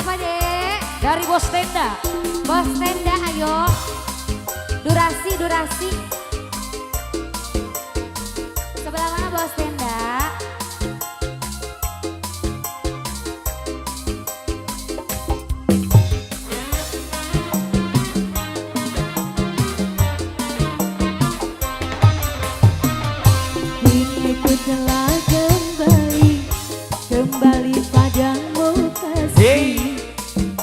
siapa dek? Dari Bos Tenda. Bos Tenda, ayo. Durasi. Sebelah mana Bos Tenda? Kini ku telah kembali padamu kasih.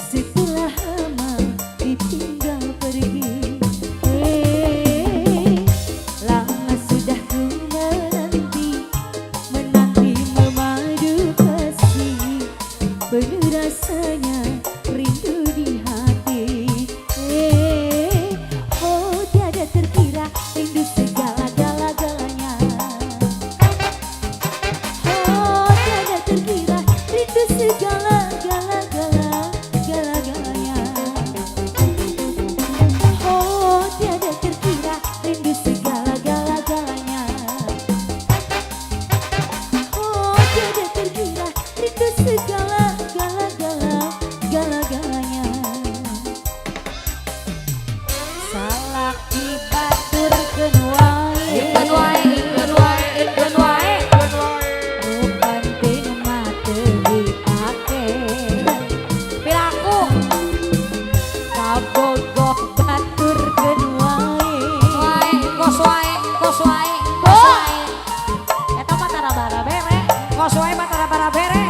Setelah lama ditinggal pergi, lama sudah ku menanti memadu kasih. Penuh rasanya rindu di hati. Oh tiada terkira rindu segala-galanya. Oh tiada terkira rindu segala-galanya. Oh tiada terkira rindu segala-galanya. Oh tiada terkira rindu segala-galanya. Salak dibatur kenuai. Ikun wae. Bukan teu mate dipake. Pilaku. Kabogoh batur kenuai. Kos wae. Eta mah tara bara bere. Kos wae mah tara bara bere.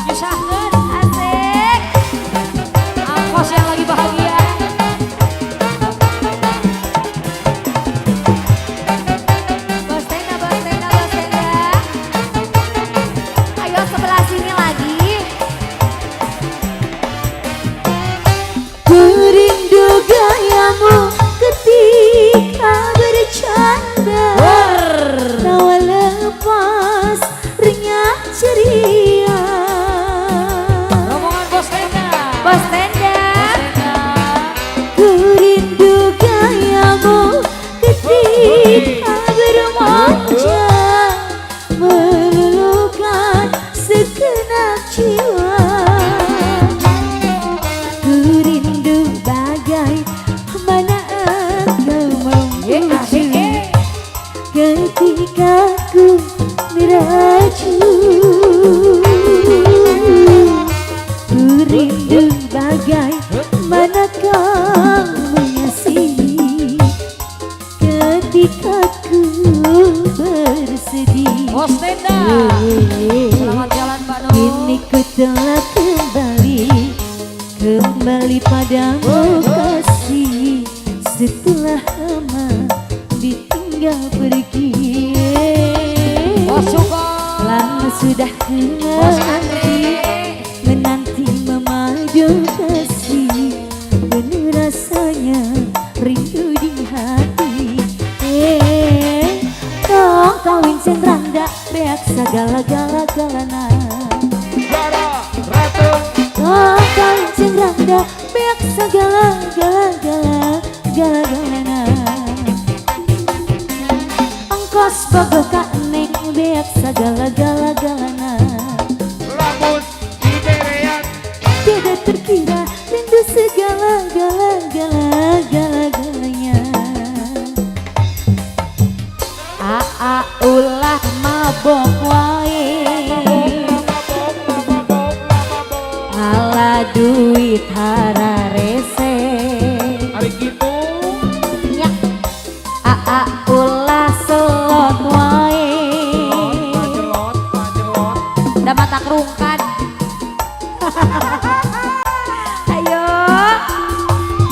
Nyusahkeun. Asik. Angkos yang lagi bahagia. Bos Tenda. Ayo sebelah sini lagi. Ku rindu gayamu ketika bercanda. Tawa lepas renyah ceria. Rombongan Bos Tenda. Bos Tenda. Ku rindu gayamu ketika bermanja, meluluhkan segenap jiwa. Ku rindu bagai mana engkau membuju ketika ku meraju. Ku rindu bagai mana kau mengasihi ketika ku bersedih. Bos Tenda. Selamat jalan Pak Nur. Kini ku telah kembali padamu kasih. Setelah lama ditinggal pergi, Bos Suko. lama sudah ku Bos Andre. menanti memadu kasih. Penuh rasanya rindu di hati. Tong kawin sing randa beak segala-galana. Tong kawin sing randa beak segala-galana. Ongkos bogoh ka neng beak segala-galana. Tidak terkira rindu segala-galanya. Ulah mabok wae. Ala duit hara rese. Hari gitu Nya ulah selot wae. majelot Da mata kerungkan. Ayo.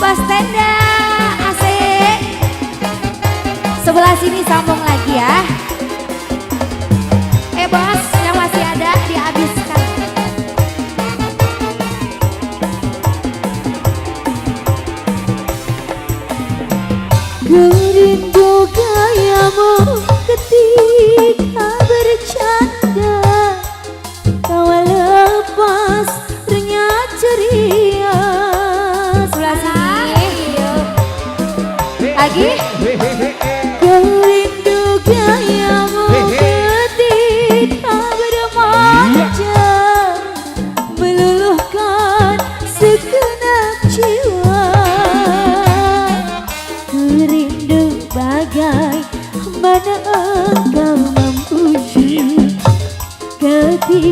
Bos Tenda. Asik. Sebelah sini sambung lagi ya. Bos, yang masih ada dihabiskan. Ku rindu gayamu ketika bercanda. Tawa lepas renyah ceria. Sebelah sini. Lagi. Ku rindu gaya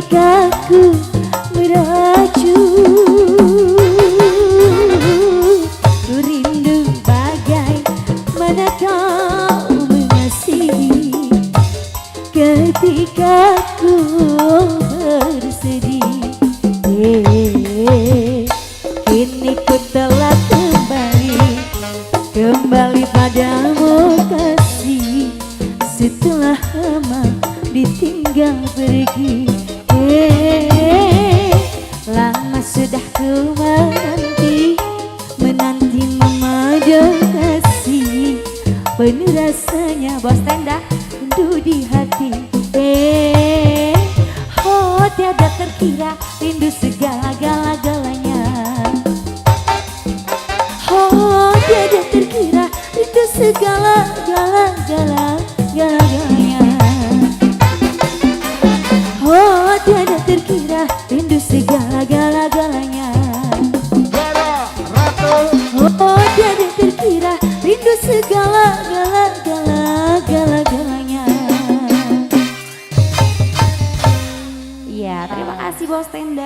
ketika ku meracun. Ku rindu bagaimana kau mengasihi ketika ku bersedih. Kini ku telah kembali padamu kasih, setelah lama ditinggal pergi. Lama sudah ku menanti memadu kasih, penuh rasanya bos tenda rindu di hati. Oh tiada terkira rindu segala-galanya. Oh tiada terkira rindu segala